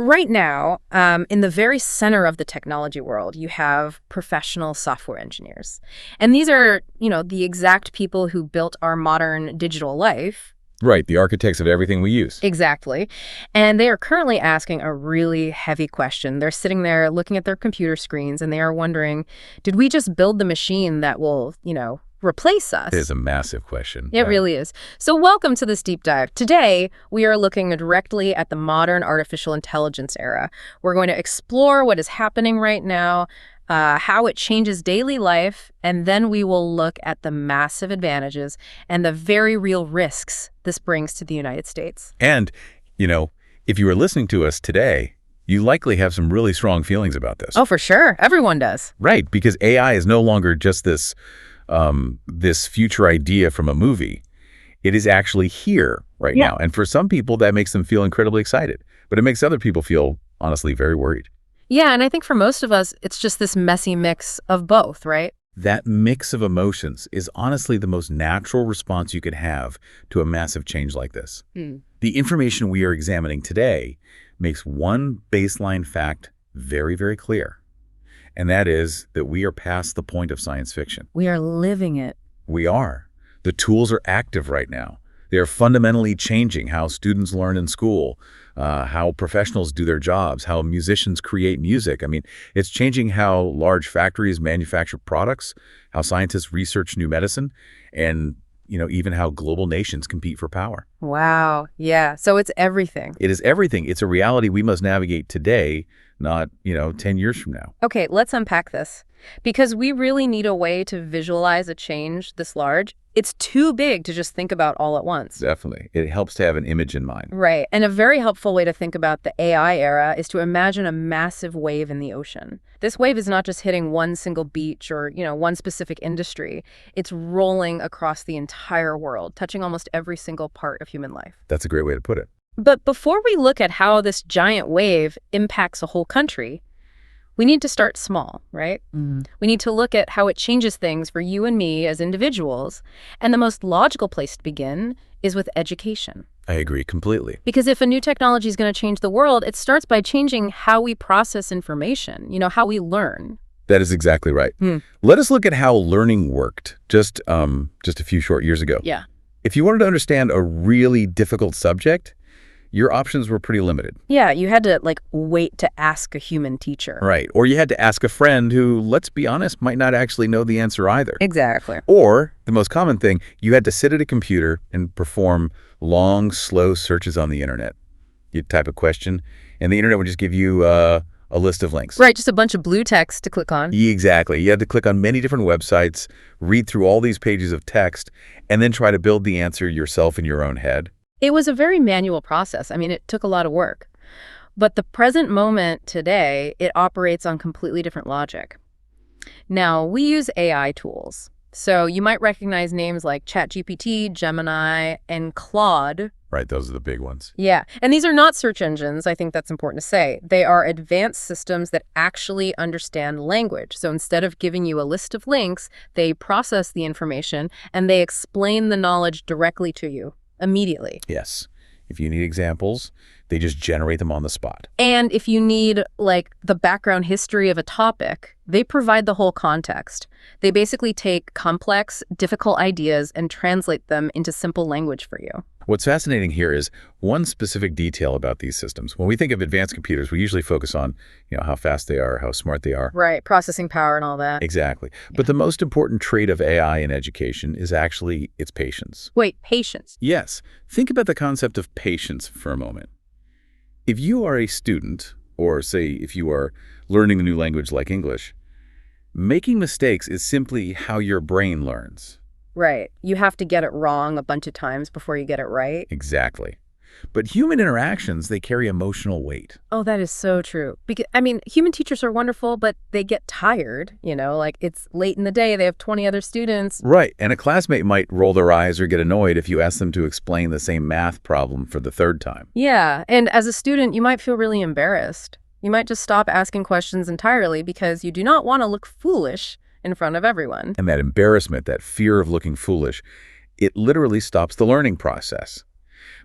Right now, in the very center of the technology world, you have professional software engineers. And these are, the exact people who built our modern digital life. Right, the architects of everything we use. Exactly. And they are currently asking a really heavy question. They're sitting there looking at their computer screens, and they are wondering, did we just build the machine that will, replace us? It is a massive question. It really is. So welcome to this deep dive. Today, we are looking directly at the modern artificial intelligence era. We're going to explore what is happening right now, how it changes daily life, and then we will look at the massive advantages and the very real risks this brings to the United States. And, if you were listening to us today, you likely have some really strong feelings about this. Oh, for sure. Everyone does. Right, because AI is no longer just this future idea from a movie. It is actually here right now. And for some people, that makes them feel incredibly excited. But it makes other people feel, honestly, very worried. Yeah, and I think for most of us, it's just this messy mix of both, right? That mix of emotions is honestly the most natural response you could have to a massive change like this. The information we are examining today makes one baseline fact very, very clear. And that is that we are past the point of science fiction. We are living it. We are. The tools are active right now. They are fundamentally changing how students learn in school, how professionals do their jobs, how musicians create music. I mean, it's changing how large factories manufacture products, how scientists research new medicine, and, even how global nations compete for power. Wow. Yeah. So it's everything. It is everything. It's a reality we must navigate today, not, 10 years from now. Okay, let's unpack this. Because we really need a way to visualize a change this large. It's too big to just think about all at once. Definitely. It helps to have an image in mind. Right. And a very helpful way to think about the AI era is to imagine a massive wave in the ocean. This wave is not just hitting one single beach or, one specific industry. It's rolling across the entire world, touching almost every single part of human life. That's a great way to put it. But before we look at how this giant wave impacts a whole country, we need to start small, right? We need to look at how it changes things for you and me as individuals. And the most logical place to begin is with education. I agree completely. Because if a new technology is going to change the world, it starts by changing how we process information, how we learn. That is exactly right. Let us look at how learning worked just a few short years ago. Yeah. If you wanted to understand a really difficult subject, your options were pretty limited. Yeah, you had to, wait to ask a human teacher. Right. Or you had to ask a friend who, let's be honest, might not actually know the answer either. Exactly. Or, the most common thing, you had to sit at a computer and perform long, slow searches on the internet. You'd type a question, and the internet would just give you a list of links. Right, just a bunch of blue text to click on. Exactly. You had to click on many different websites, read through all these pages of text, and then try to build the answer yourself in your own head. It was a very manual process. I mean, it took a lot of work. But the present moment today, it operates on completely different logic. Now, we use AI tools. So you might recognize names like ChatGPT, Gemini, and Claude. Right, those are the big ones. Yeah, and these are not search engines. I think that's important to say. They are advanced systems that actually understand language. So instead of giving you a list of links, they process the information and they explain the knowledge directly to you. Immediately. Yes. If you need examples, they just generate them on the spot. And if you need, the background history of a topic, they provide the whole context. They basically take complex, difficult ideas and translate them into simple language for you. What's fascinating here is one specific detail about these systems. When we think of advanced computers, we usually focus on, how fast they are, how smart they are. Right, processing power and all that. Exactly. Yeah. But the most important trait of AI in education is actually its patience. Wait, patience? Yes. Think about the concept of patience for a moment. If you are a student, or say if you are learning a new language like English, making mistakes is simply how your brain learns. Right. You have to get it wrong a bunch of times before you get it right. Exactly. But human interactions, they carry emotional weight. Oh, that is so true. Because, human teachers are wonderful, but they get tired, it's late in the day, they have 20 other students. Right. And a classmate might roll their eyes or get annoyed if you ask them to explain the same math problem for the third time. Yeah. And as a student, you might feel really embarrassed. You might just stop asking questions entirely because you do not want to look foolish in front of everyone. And that embarrassment, that fear of looking foolish, it literally stops the learning process.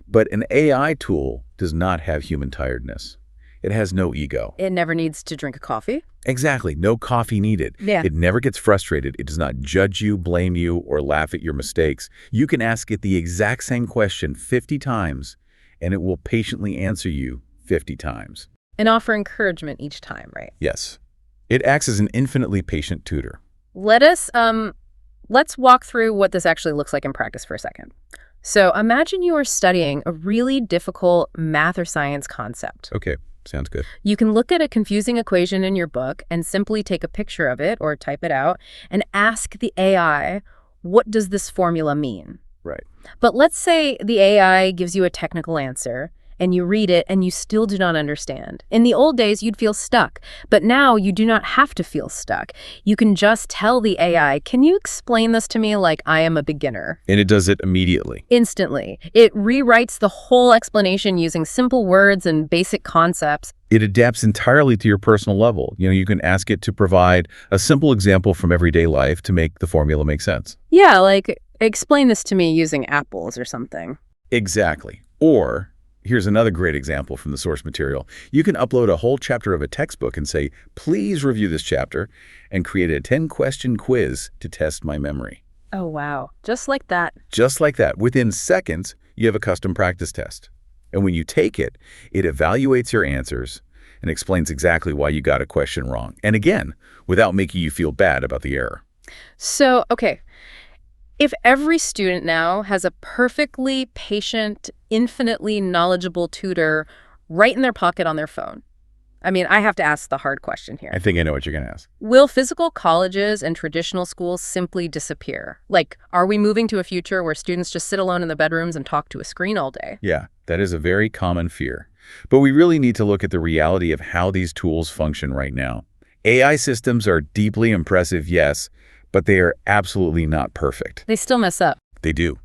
But an AI tool does not have human tiredness. It has no ego. It never needs to drink a coffee? Exactly. No coffee needed. Yeah. It never gets frustrated. It does not judge you, blame you, or laugh at your mistakes. You can ask it the exact same question 50 times, and it will patiently answer you 50 times. And offer encouragement each time, right? Yes. It acts as an infinitely patient tutor. Let's walk through what this actually looks like in practice for a second. So imagine you are studying a really difficult math or science concept. Okay, sounds good. You can look at a confusing equation in your book and simply take a picture of it or type it out and ask the AI, what does this formula mean? Right. But let's say the AI gives you a technical answer and you read it and you still do not understand. In the old days, you'd feel stuck, but now you do not have to feel stuck. You can just tell the AI, can you explain this to me like I am a beginner? And it does it immediately. Instantly. It rewrites the whole explanation using simple words and basic concepts. It adapts entirely to your personal level. You can ask it to provide a simple example from everyday life to make the formula make sense. Yeah, like, explain this to me using apples or something. Exactly. Or here's another great example from the source material. You can upload a whole chapter of a textbook and say, please review this chapter, and create a 10-question quiz to test my memory. Oh, wow. Just like that. Just like that. Within seconds, you have a custom practice test. And when you take it, it evaluates your answers and explains exactly why you got a question wrong. And again, without making you feel bad about the error. So, okay. If every student now has a perfectly patient, infinitely knowledgeable tutor right in their pocket on their phone, I mean, I have to ask the hard question here. I think I know what you're going to ask. Will physical colleges and traditional schools simply disappear? Like, are we moving to a future where students just sit alone in the bedrooms and talk to a screen all day? Yeah, that is a very common fear. But we really need to look at the reality of how these tools function right now. AI systems are deeply impressive, yes, but they are absolutely not perfect. They still mess up. They do.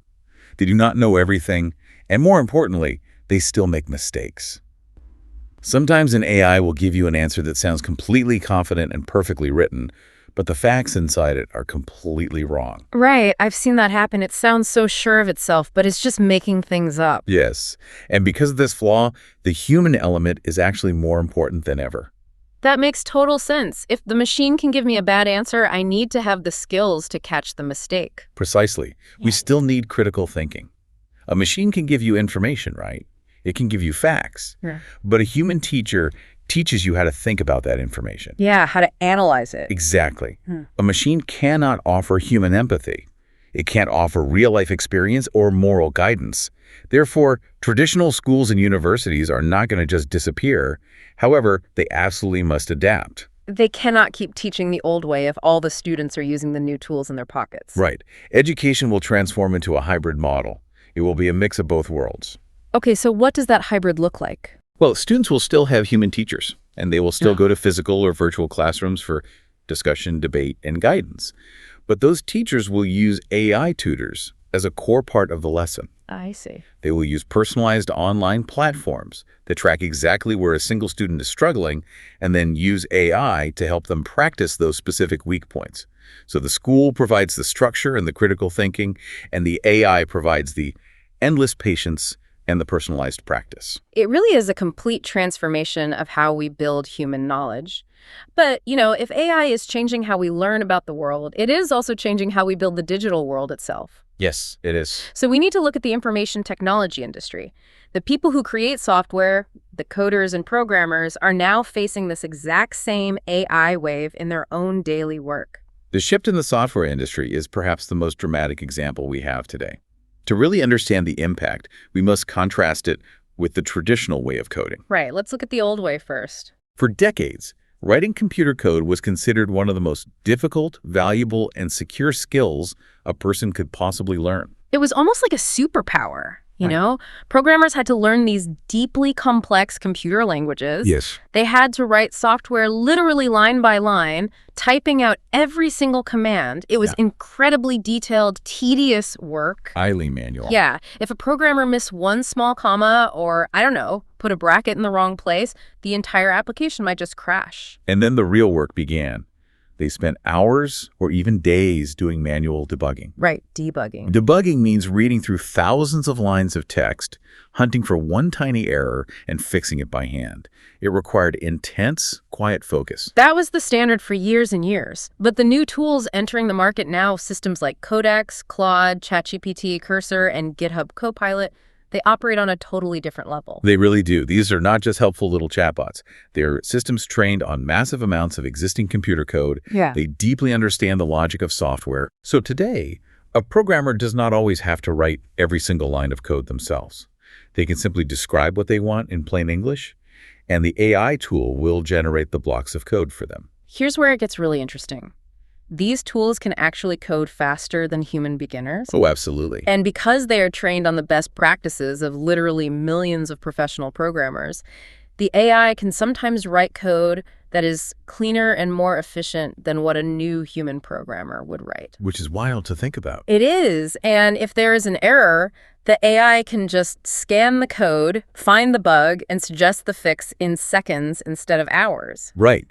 They do not know everything, and more importantly, they still make mistakes. Sometimes an AI will give you an answer that sounds completely confident and perfectly written, but the facts inside it are completely wrong. Right. I've seen that happen. It sounds so sure of itself, but it's just making things up. Yes, and because of this flaw, the human element is actually more important than ever. That makes total sense. If the machine can give me a bad answer, I need to have the skills to catch the mistake. Precisely. We still need critical thinking. A machine can give you information, right? It can give you facts. Yeah. But a human teacher teaches you how to think about that information. Yeah, how to analyze it. Exactly. A machine cannot offer human empathy. It can't offer real-life experience or moral guidance. Therefore, traditional schools and universities are not going to just disappear. However, they absolutely must adapt. They cannot keep teaching the old way if all the students are using the new tools in their pockets. Right. Education will transform into a hybrid model. It will be a mix of both worlds. Okay, so what does that hybrid look like? Well, students will still have human teachers, and they will still go to physical or virtual classrooms for discussion, debate, and guidance. But those teachers will use AI tutors as a core part of the lesson. I see. They will use personalized online platforms that track exactly where a single student is struggling and then use AI to help them practice those specific weak points. So the school provides the structure and the critical thinking, and the AI provides the endless patience and the personalized practice. It really is a complete transformation of how we build human knowledge. But, if AI is changing how we learn about the world, it is also changing how we build the digital world itself. Yes, it is. So we need to look at the information technology industry. The people who create software, the coders and programmers, are now facing this exact same AI wave in their own daily work. The shift in the software industry is perhaps the most dramatic example we have today. To really understand the impact, we must contrast it with the traditional way of coding. Right, let's look at the old way first. For decades, writing computer code was considered one of the most difficult, valuable, and secure skills a person could possibly learn. It was almost like a superpower, you know? Programmers had to learn these deeply complex computer languages. Yes. They had to write software literally line by line, typing out every single command. It was incredibly detailed, tedious work. Highly manual. Yeah. If a programmer missed one small comma or, I don't know, put a bracket in the wrong place, the entire application might just crash. And then the real work began. They spent hours or even days doing manual debugging. Right, debugging. Debugging means reading through thousands of lines of text, hunting for one tiny error, and fixing it by hand. It required intense, quiet focus. That was the standard for years and years. But the new tools entering the market now, systems like Codex, Claude, ChatGPT, Cursor, and GitHub Copilot, they operate on a totally different level. They really do. These are not just helpful little chatbots. They're systems trained on massive amounts of existing computer code. Yeah. They deeply understand the logic of software. So today, a programmer does not always have to write every single line of code themselves. They can simply describe what they want in plain English, and the AI tool will generate the blocks of code for them. Here's where it gets really interesting. These tools can actually code faster than human beginners. Oh, absolutely. And because they are trained on the best practices of literally millions of professional programmers, the AI can sometimes write code that is cleaner and more efficient than what a new human programmer would write. Which is wild to think about. It is. And if there is an error, the AI can just scan the code, find the bug, and suggest the fix in seconds instead of hours. Right.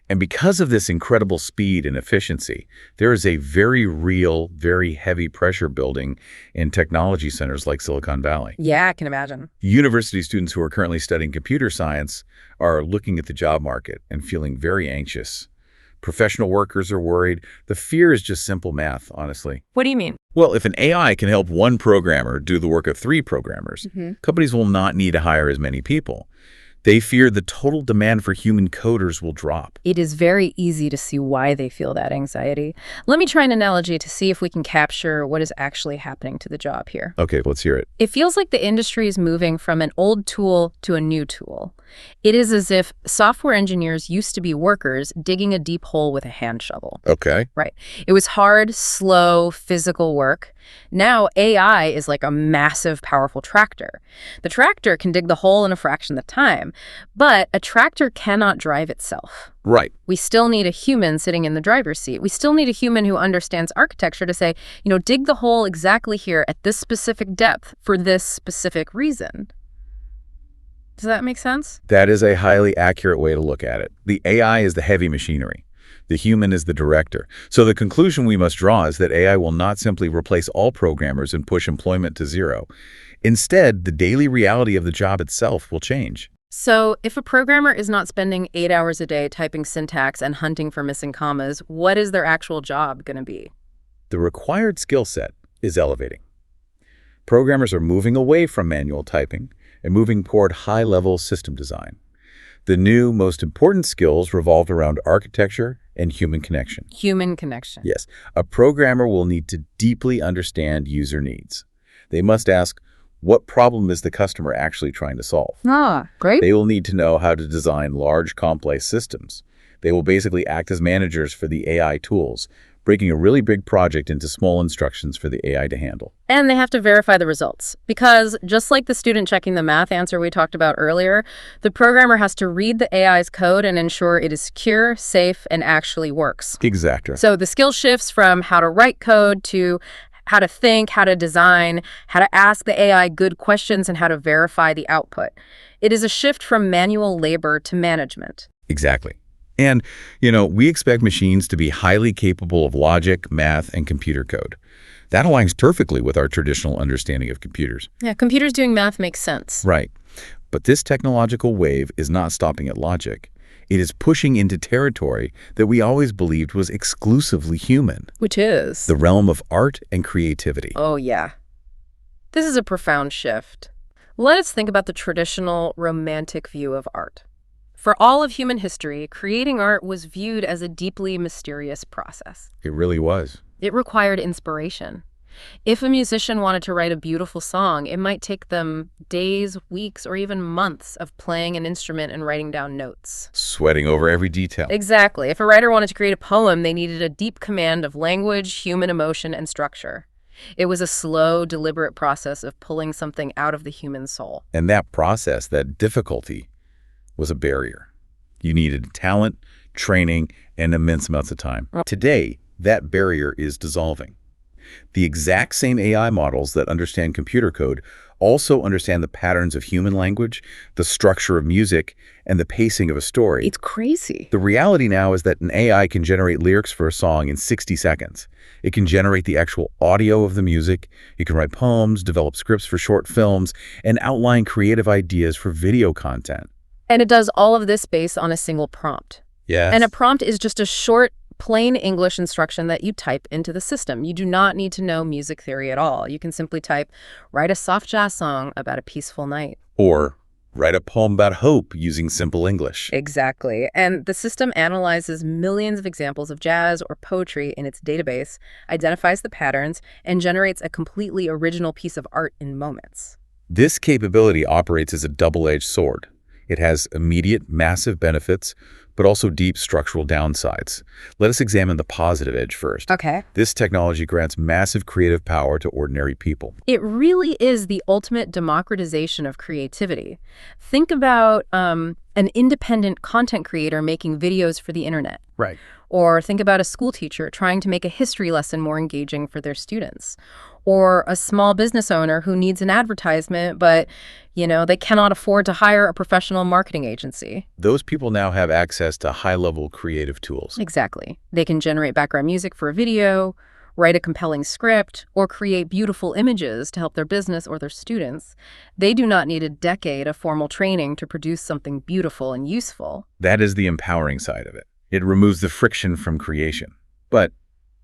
And because of this incredible speed and efficiency, there is a very real, very heavy pressure building in technology centers like Silicon Valley. Yeah, I can imagine. University students who are currently studying computer science are looking at the job market and feeling very anxious. Professional workers are worried. The fear is just simple math, honestly. What do you mean? Well, if an AI can help one programmer do the work of 3 programmers, companies will not need to hire as many people. They fear the total demand for human coders will drop. It is very easy to see why they feel that anxiety. Let me try an analogy to see if we can capture what is actually happening to the job here. Okay, let's hear it. It feels like the industry is moving from an old tool to a new tool. It is as if software engineers used to be workers digging a deep hole with a hand shovel. Okay. Right. It was hard, slow, physical work. Now AI is like a massive, powerful tractor. The tractor can dig the hole in a fraction of the time, but a tractor cannot drive itself. Right. We still need a human sitting in the driver's seat. We still need a human who understands architecture to say, dig the hole exactly here at this specific depth for this specific reason. Does that make sense? That is a highly accurate way to look at it. The AI is the heavy machinery. The human is the director. So the conclusion we must draw is that AI will not simply replace all programmers and push employment to zero. Instead, the daily reality of the job itself will change. So if a programmer is not spending 8 hours a day typing syntax and hunting for missing commas, what is their actual job going to be? The required skill set is elevating. Programmers are moving away from manual typing and moving toward high-level system design. The new, most important skills revolve around architecture and human connection. Human connection. Yes, a programmer will need to deeply understand user needs. They must ask, what problem is the customer actually trying to solve? Ah, great. They will need to know how to design large, complex systems. They will basically act as managers for the AI tools, breaking a really big project into small instructions for the AI to handle. And they have to verify the results, because just like the student checking the math answer we talked about earlier, the programmer has to read the AI's code and ensure it is secure, safe, and actually works. Exactly. So the skill shifts from how to write code to how to think, how to design, how to ask the AI good questions, and how to verify the output. It is a shift from manual labor to management. Exactly. And, we expect machines to be highly capable of logic, math, and computer code. That aligns perfectly with our traditional understanding of computers. Yeah, computers doing math makes sense. Right. But this technological wave is not stopping at logic. It is pushing into territory that we always believed was exclusively human. Which is? The realm of art and creativity. Oh, yeah. This is a profound shift. Let us think about the traditional romantic view of art. For all of human history, creating art was viewed as a deeply mysterious process. It really was. It required inspiration. If a musician wanted to write a beautiful song, it might take them days, weeks, or even months of playing an instrument and writing down notes. Sweating over every detail. Exactly. If a writer wanted to create a poem, they needed a deep command of language, human emotion, and structure. It was a slow, deliberate process of pulling something out of the human soul. And that process, that difficulty, was a barrier. You needed talent, training, and immense amounts of time. Today, that barrier is dissolving. The exact same AI models that understand computer code also understand the patterns of human language, the structure of music, and the pacing of a story. It's crazy. The reality now is that an AI can generate lyrics for a song in 60 seconds. It can generate the actual audio of the music. It can write poems, develop scripts for short films, and outline creative ideas for video content. And it does all of this based on a single prompt. Yes. And a prompt is just a short, plain English instruction that you type into the system. You do not need to know music theory at all. You can simply type, write a soft jazz song about a peaceful night. Or write a poem about hope using simple English. Exactly. And the system analyzes millions of examples of jazz or poetry in its database, identifies the patterns, and generates a completely original piece of art in moments. This capability operates as a double-edged sword. It has immediate, massive benefits, but also deep structural downsides. Let us examine the positive edge first. Okay. This technology grants massive creative power to ordinary people. It really is the ultimate democratization of creativity. Think about an independent content creator making videos for the internet. Right. Or think about a school teacher trying to make a history lesson more engaging for their students. Or a small business owner who needs an advertisement, but, they cannot afford to hire a professional marketing agency. Those people now have access to high-level creative tools. Exactly. They can generate background music for a video, write a compelling script, or create beautiful images to help their business or their students. They do not need a decade of formal training to produce something beautiful and useful. That is the empowering side of it. It removes the friction from creation. But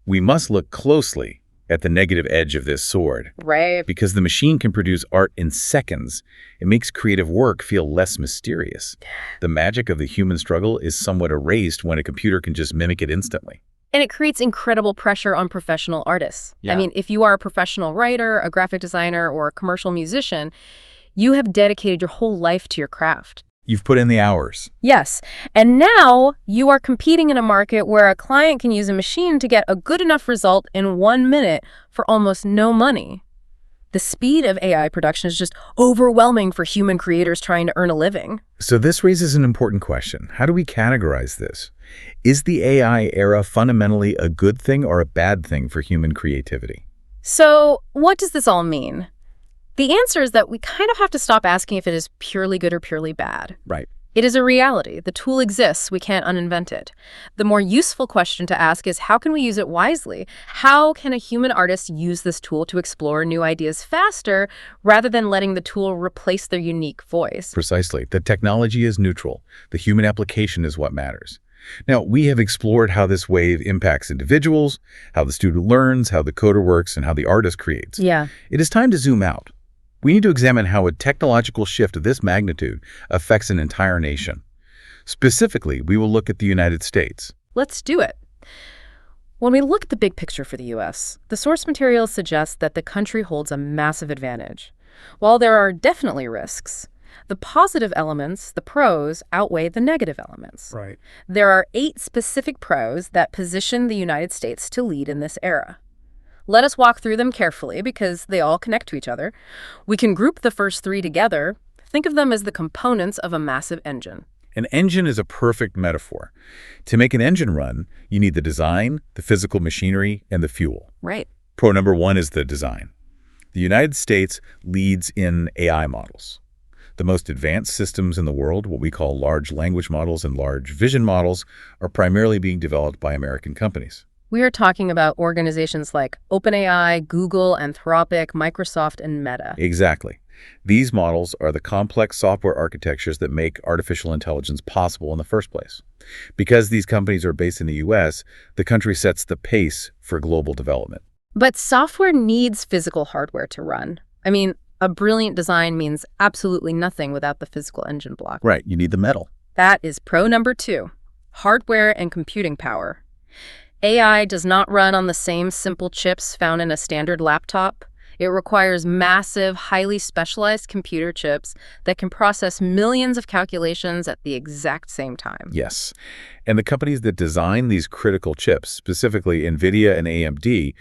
we must look closely at the negative edge of this sword. Right. Because the machine can produce art in seconds, it makes creative work feel less mysterious. The magic of the human struggle is somewhat erased when a computer can just mimic it instantly. And it creates incredible pressure on professional artists. Yeah. I mean, if you are a professional writer, a graphic designer, or a commercial musician, you have dedicated your whole life to your craft. You've put in the hours. Yes. And now you are competing in a market where a client can use a machine to get a good enough result in 1 minute for almost no money. The speed of AI production is just overwhelming for human creators trying to earn a living. So this raises an important question. How do we categorize this? Is the AI era fundamentally a good thing or a bad thing for human creativity? So what does this all mean? The answer is that we kind of have to stop asking if it is purely good or purely bad. Right. It is a reality. The tool exists. We can't uninvent it. The more useful question to ask is, how can we use it wisely? How can a human artist use this tool to explore new ideas faster rather than letting the tool replace their unique voice? Precisely. The technology is neutral. The human application is what matters. Now, we have explored how this wave impacts individuals, how the student learns, how the coder works, and how the artist creates. Yeah. It is time to zoom out. We need to examine how a technological shift of this magnitude affects an entire nation. Specifically, we will look at the United States. Let's do it. When we look at the big picture for the U.S., the source materials suggest that the country holds a massive advantage. While there are definitely risks, the positive elements, the pros, outweigh the negative elements. Right. There are 8 specific pros that position the United States to lead in this era. Let us walk through them carefully because they all connect to each other. We can group the first 3 together. Think of them as the components of a massive engine. An engine is a perfect metaphor. To make an engine run, you need the design, the physical machinery, and the fuel. Right. Pro number 1 is the design. The United States leads in AI models. The most advanced systems in the world, what we call large language models and large vision models, are primarily being developed by American companies. We are talking about organizations like OpenAI, Google, Anthropic, Microsoft, and Meta. Exactly. These models are the complex software architectures that make artificial intelligence possible in the first place. Because these companies are based in the U.S., the country sets the pace for global development. But software needs physical hardware to run. I mean, a brilliant design means absolutely nothing without the physical engine block. Right, you need the metal. That is pro number 2, hardware and computing power. AI does not run on the same simple chips found in a standard laptop. It requires massive, highly specialized computer chips that can process millions of calculations at the exact same time. Yes. And the companies that design these critical chips, specifically NVIDIA and AMD,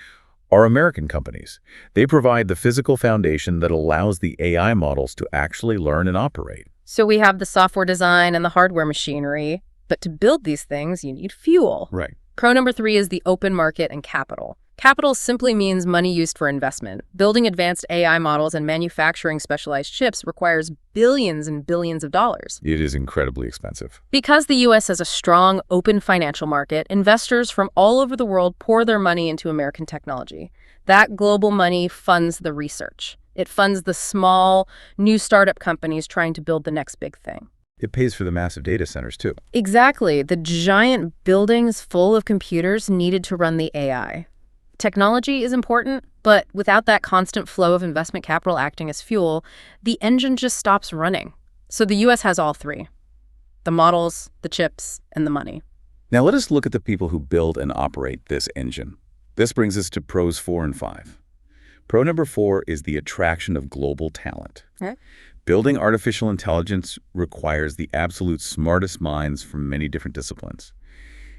are American companies. They provide the physical foundation that allows the AI models to actually learn and operate. So we have the software design and the hardware machinery, but to build these things, you need fuel. Right. Pro number 3 is the open market and capital. Capital simply means money used for investment. Building advanced AI models and manufacturing specialized chips requires billions and billions of dollars. It is incredibly expensive. Because the U.S. has a strong, open financial market, investors from all over the world pour their money into American technology. That global money funds the research. It funds the small, new startup companies trying to build the next big thing. It pays for the massive data centers, too. Exactly. The giant buildings full of computers needed to run the AI. Technology is important, but without that constant flow of investment capital acting as fuel, the engine just stops running. So the U.S. has all three: the models, the chips, and the money. Now let us look at the people who build and operate this engine. This brings us to pros 4 and 5. Pro number 4 is the attraction of global talent. Okay. Building artificial intelligence requires the absolute smartest minds from many different disciplines.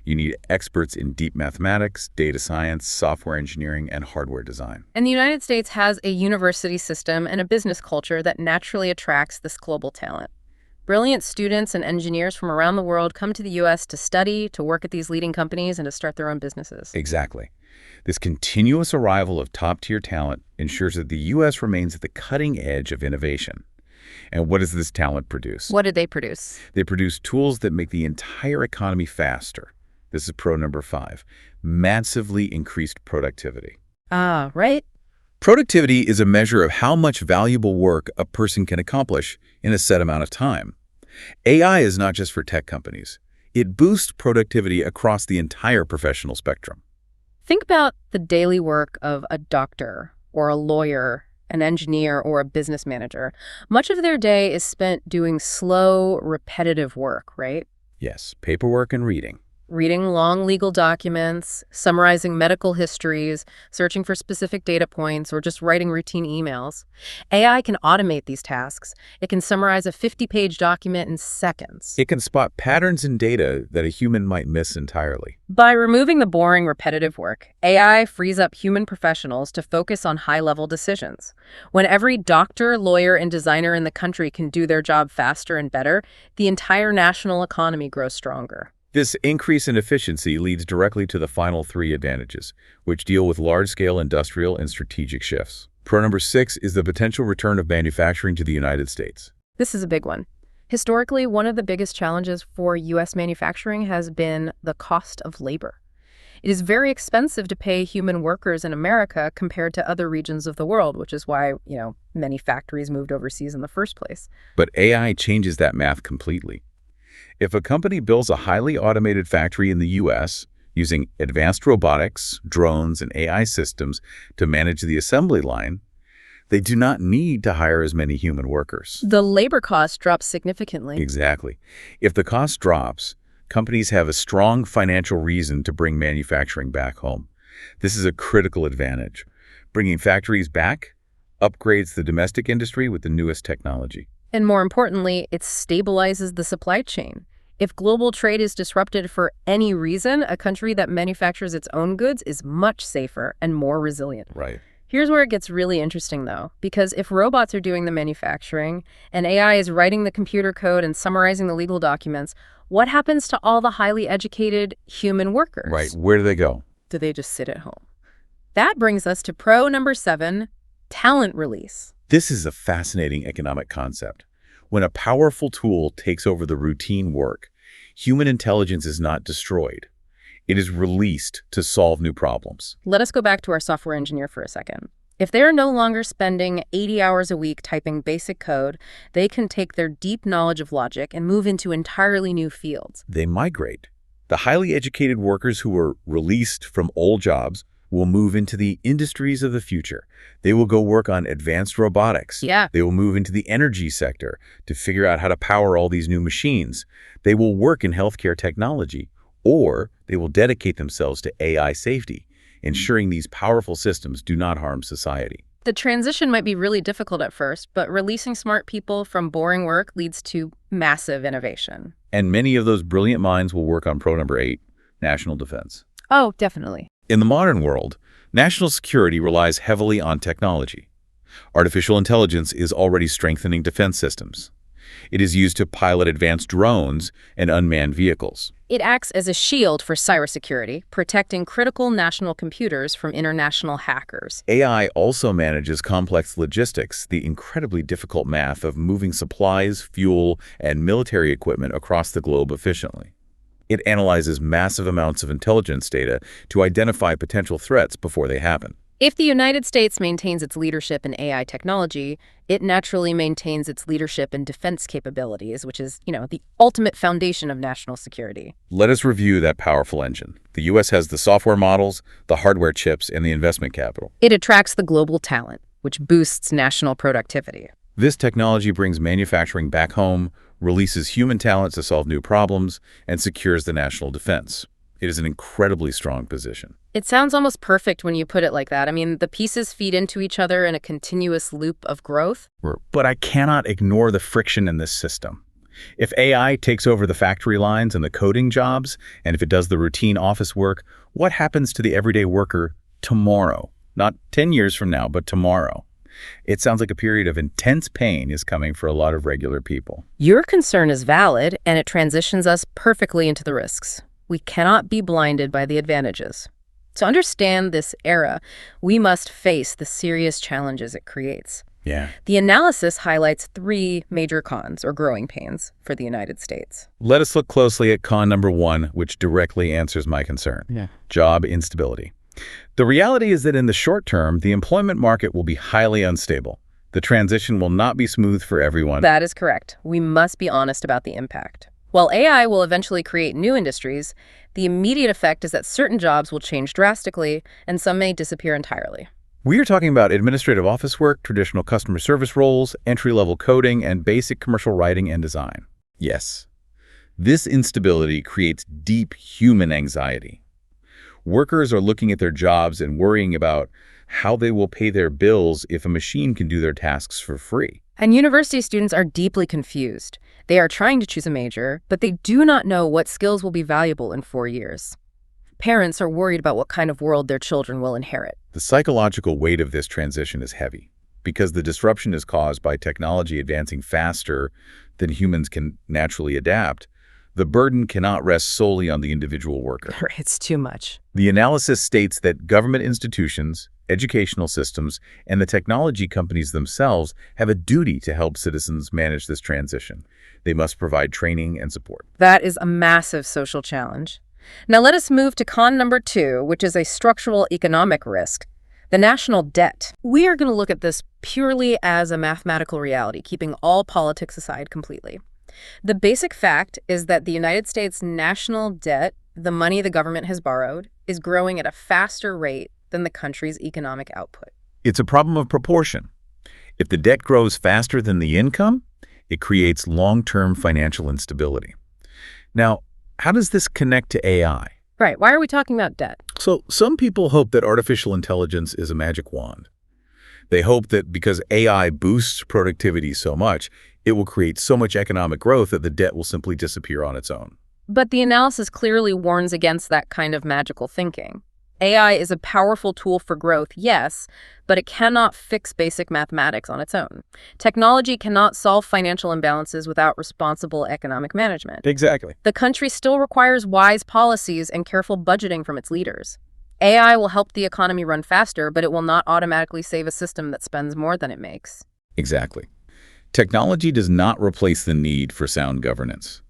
You need experts in deep mathematics, data science, software engineering, and hardware design. And the United States has a university system and a business culture that naturally attracts this global talent. Brilliant students and engineers from around the world come to the U.S. to study, to work at these leading companies, and to start their own businesses. Exactly. This continuous arrival of top-tier talent ensures that the U.S. remains at the cutting edge of innovation. And what does this talent produce? What did they produce? They produce tools that make the entire economy faster. This is pro number 5, massively increased productivity. Right. Productivity is a measure of how much valuable work a person can accomplish in a set amount of time. AI is not just for tech companies. It boosts productivity across the entire professional spectrum. Think about the daily work of a doctor or a lawyer, an engineer, or a business manager. Much of their day is spent doing slow, repetitive work, right? Yes, paperwork and reading. Reading long legal documents, summarizing medical histories, searching for specific data points, or just writing routine emails. AI can automate these tasks. It can summarize a 50-page document in seconds. It can spot patterns in data that a human might miss entirely. By removing the boring, repetitive work, AI frees up human professionals to focus on high-level decisions. When every doctor, lawyer, and designer in the country can do their job faster and better, the entire national economy grows stronger. This increase in efficiency leads directly to the final 3 advantages, which deal with large-scale industrial and strategic shifts. Pro number 6 is the potential return of manufacturing to the United States. This is a big one. Historically, one of the biggest challenges for U.S. manufacturing has been the cost of labor. It is very expensive to pay human workers in America compared to other regions of the world, which is why, many factories moved overseas in the first place. But AI changes that math completely. If a company builds a highly automated factory in the U.S. using advanced robotics, drones, and AI systems to manage the assembly line, they do not need to hire as many human workers. The labor cost drops significantly. Exactly. If the cost drops, companies have a strong financial reason to bring manufacturing back home. This is a critical advantage. Bringing factories back upgrades the domestic industry with the newest technology. And more importantly, it stabilizes the supply chain. If global trade is disrupted for any reason, a country that manufactures its own goods is much safer and more resilient. Right. Here's where it gets really interesting, though, because if robots are doing the manufacturing and AI is writing the computer code and summarizing the legal documents, what happens to all the highly educated human workers? Right. Where do they go? Do they just sit at home? That brings us to pro number 7, talent release. This is a fascinating economic concept. When a powerful tool takes over the routine work, human intelligence is not destroyed. It is released to solve new problems. Let us go back to our software engineer for a second. If they are no longer spending 80 hours a week typing basic code, they can take their deep knowledge of logic and move into entirely new fields. They migrate. The highly educated workers who were released from old jobs will move into the industries of the future. They will go work on advanced robotics. Yeah. They will move into the energy sector to figure out how to power all these new machines. They will work in healthcare technology, or they will dedicate themselves to AI safety, ensuring these powerful systems do not harm society. The transition might be really difficult at first, but releasing smart people from boring work leads to massive innovation. And many of those brilliant minds will work on pro number 8, national defense. Oh, definitely. In the modern world, national security relies heavily on technology. Artificial intelligence is already strengthening defense systems. It is used to pilot advanced drones and unmanned vehicles. It acts as a shield for cybersecurity, protecting critical national computers from international hackers. AI also manages complex logistics, the incredibly difficult math of moving supplies, fuel, and military equipment across the globe efficiently. It analyzes massive amounts of intelligence data to identify potential threats before they happen. If the United States maintains its leadership in AI technology, it naturally maintains its leadership in defense capabilities, which is, the ultimate foundation of national security. Let us review that powerful engine. The U.S. has the software models, the hardware chips, and the investment capital. It attracts the global talent, which boosts national productivity. This technology brings manufacturing back home, releases human talent to solve new problems, and secures the national defense. It is an incredibly strong position. It sounds almost perfect when you put it like that. I mean, the pieces feed into each other in a continuous loop of growth. But I cannot ignore the friction in this system. If AI takes over the factory lines and the coding jobs, and if it does the routine office work, what happens to the everyday worker tomorrow? Not 10 years from now, but tomorrow. It sounds like a period of intense pain is coming for a lot of regular people. Your concern is valid, and it transitions us perfectly into the risks. We cannot be blinded by the advantages. To understand this era, we must face the serious challenges it creates. Yeah. The analysis highlights 3 major cons, or growing pains, for the United States. Let us look closely at con number 1, which directly answers my concern. Job instability. The reality is that in the short term, the employment market will be highly unstable. The transition will not be smooth for everyone. That is correct. We must be honest about the impact. While AI will eventually create new industries, the immediate effect is that certain jobs will change drastically, and some may disappear entirely. We are talking about administrative office work, traditional customer service roles, entry-level coding, and basic commercial writing and design. Yes, this instability creates deep human anxiety. Workers are looking at their jobs and worrying about how they will pay their bills if a machine can do their tasks for free. And university students are deeply confused. They are trying to choose a major, but they do not know what skills will be valuable in 4 years. Parents are worried about what kind of world their children will inherit. The psychological weight of this transition is heavy because the disruption is caused by technology advancing faster than humans can naturally adapt. The burden cannot rest solely on the individual worker. It's too much. The analysis states that government institutions, educational systems, and the technology companies themselves have a duty to help citizens manage this transition. They must provide training and support. That is a massive social challenge. Now let us move to con number 2, which is a structural economic risk, the national debt. We are going to look at this purely as a mathematical reality, keeping all politics aside completely. The basic fact is that the United States national debt, the money the government has borrowed, is growing at a faster rate than the country's economic output. It's a problem of proportion. If the debt grows faster than the income, it creates long-term financial instability. Now, how does this connect to AI? Right. Why are we talking about debt? So some people hope that artificial intelligence is a magic wand. They hope that because AI boosts productivity so much, it will create so much economic growth that the debt will simply disappear on its own. But the analysis clearly warns against that kind of magical thinking. AI is a powerful tool for growth, yes, but it cannot fix basic mathematics on its own. Technology cannot solve financial imbalances without responsible economic management. Exactly. The country still requires wise policies and careful budgeting from its leaders. AI will help the economy run faster, but it will not automatically save a system that spends more than it makes. Exactly. Technology does not replace the need for sound governance.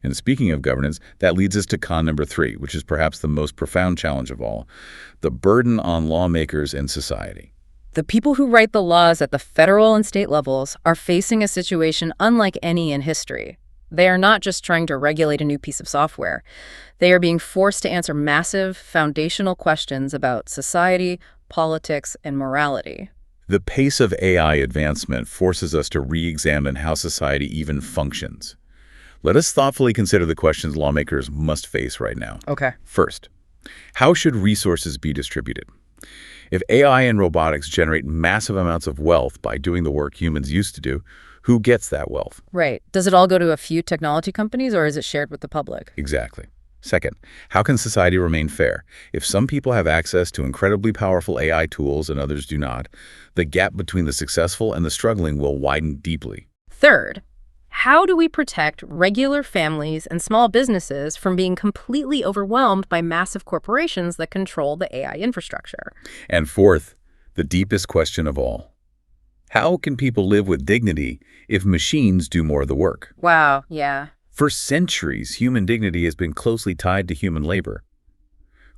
And speaking of governance, that leads us to con number 3, which is perhaps the most profound challenge of all, the burden on lawmakers and society. The people who write the laws at the federal and state levels are facing a situation unlike any in history. They are not just trying to regulate a new piece of software. They are being forced to answer massive, foundational questions about society, politics, and morality. The pace of AI advancement forces us to re-examine how society even functions. Let us thoughtfully consider the questions lawmakers must face right now. Okay. First, how should resources be distributed? If AI and robotics generate massive amounts of wealth by doing the work humans used to do, who gets that wealth? Right. Does it all go to a few technology companies, or is it shared with the public? Exactly. Second, how can society remain fair? If some people have access to incredibly powerful AI tools and others do not, the gap between the successful and the struggling will widen deeply. Third, How do we protect regular families and small businesses from being completely overwhelmed by massive corporations that control the AI infrastructure? And fourth, the deepest question of all. How can people live with dignity if machines do more of the work? Wow, yeah. For centuries, human dignity has been closely tied to human labor.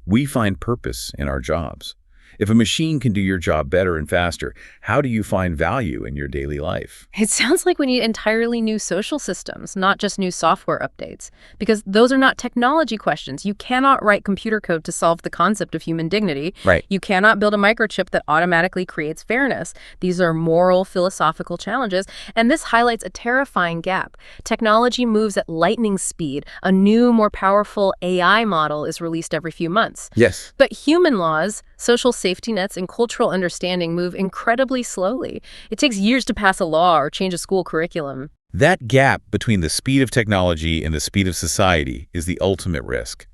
We find purpose in our jobs. If a machine can do your job better and faster, how do you find value in your daily life? It sounds like we need entirely new social systems, not just new software updates, because those are not technology questions. You cannot write computer code to solve the concept of human dignity. Right. You cannot build a microchip that automatically creates fairness. These are moral, philosophical challenges, and this highlights a terrifying gap. Technology moves at lightning speed. A new, more powerful AI model is released every few months. Yes. But human laws, social safety nets, and cultural understanding move incredibly slowly. It takes years to pass a law or change a school curriculum. That gap between the speed of technology and the speed of society is the ultimate risk.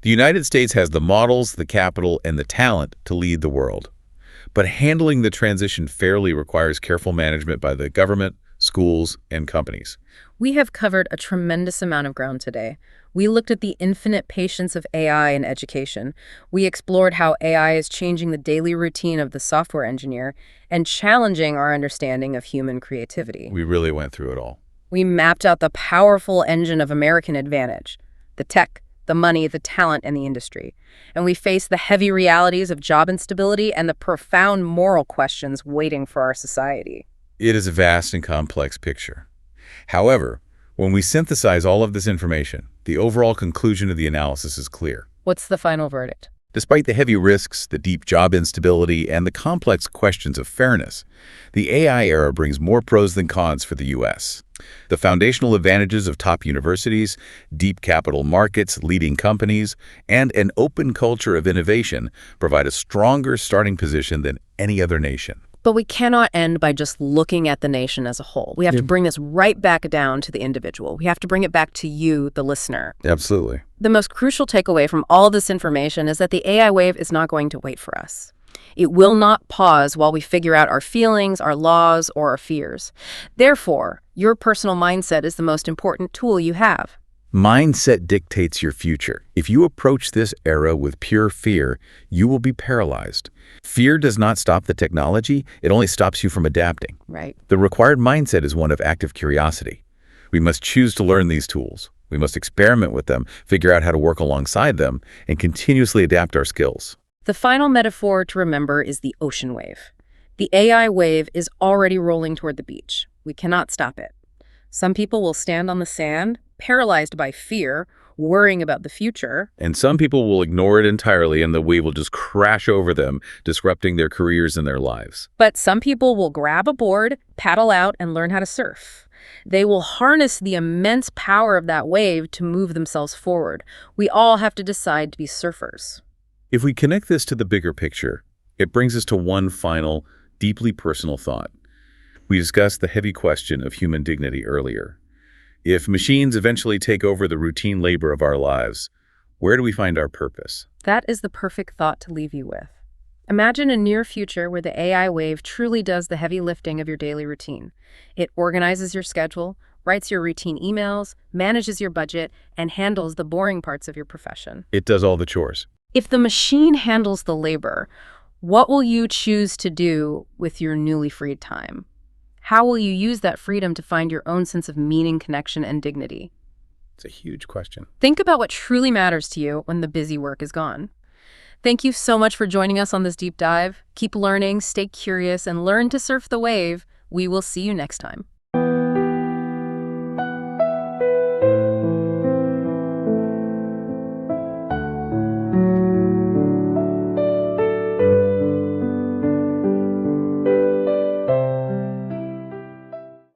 The United States has the models, the capital, and the talent to lead the world. But handling the transition fairly requires careful management by the government, schools, and companies. We have covered a tremendous amount of ground today. We looked at the infinite patience of AI in education. We explored how AI is changing the daily routine of the software engineer and challenging our understanding of human creativity. We really went through it all. We mapped out the powerful engine of American advantage, the tech, the money, the talent, and the industry. And we faced the heavy realities of job instability and the profound moral questions waiting for our society. It is a vast and complex picture. However, when we synthesize all of this information, the overall conclusion of the analysis is clear. What's the final verdict? Despite the heavy risks, the deep job instability, and the complex questions of fairness, the AI era brings more pros than cons for the U.S. The foundational advantages of top universities, deep capital markets, leading companies, and an open culture of innovation provide a stronger starting position than any other nation. But we cannot end by just looking at the nation as a whole. We have to bring this right back down to the individual. We have to bring it back to you, the listener. Absolutely. The most crucial takeaway from all this information is that the AI wave is not going to wait for us. It will not pause while we figure out our feelings, our laws, or our fears. Therefore, your personal mindset is the most important tool you have. Mindset dictates your future. If you approach this era with pure fear, you will be paralyzed. Fear does not stop the technology, it only stops you from adapting. Right. The required mindset is one of active curiosity. We must choose to learn these tools. We must experiment with them, figure out how to work alongside them, and continuously adapt our skills. The final metaphor to remember is the ocean wave. The AI wave is already rolling toward the beach. We cannot stop it. Some people will stand on the sand, paralyzed by fear, worrying about the future. And some people will ignore it entirely and the wave will just crash over them, disrupting their careers and their lives. But some people will grab a board, paddle out, and learn how to surf. They will harness the immense power of that wave to move themselves forward. We all have to decide to be surfers. If we connect this to the bigger picture, it brings us to one final, deeply personal thought. We discussed the heavy question of human dignity earlier. If machines eventually take over the routine labor of our lives, where do we find our purpose? That is the perfect thought to leave you with. Imagine a near future where the AI wave truly does the heavy lifting of your daily routine. It organizes your schedule, writes your routine emails, manages your budget, and handles the boring parts of your profession. It does all the chores. If the machine handles the labor, what will you choose to do with your newly freed time? How will you use that freedom to find your own sense of meaning, connection, and dignity? It's a huge question. Think about what truly matters to you when the busy work is gone. Thank you so much for joining us on this deep dive. Keep learning, stay curious, and learn to surf the wave. We will see you next time.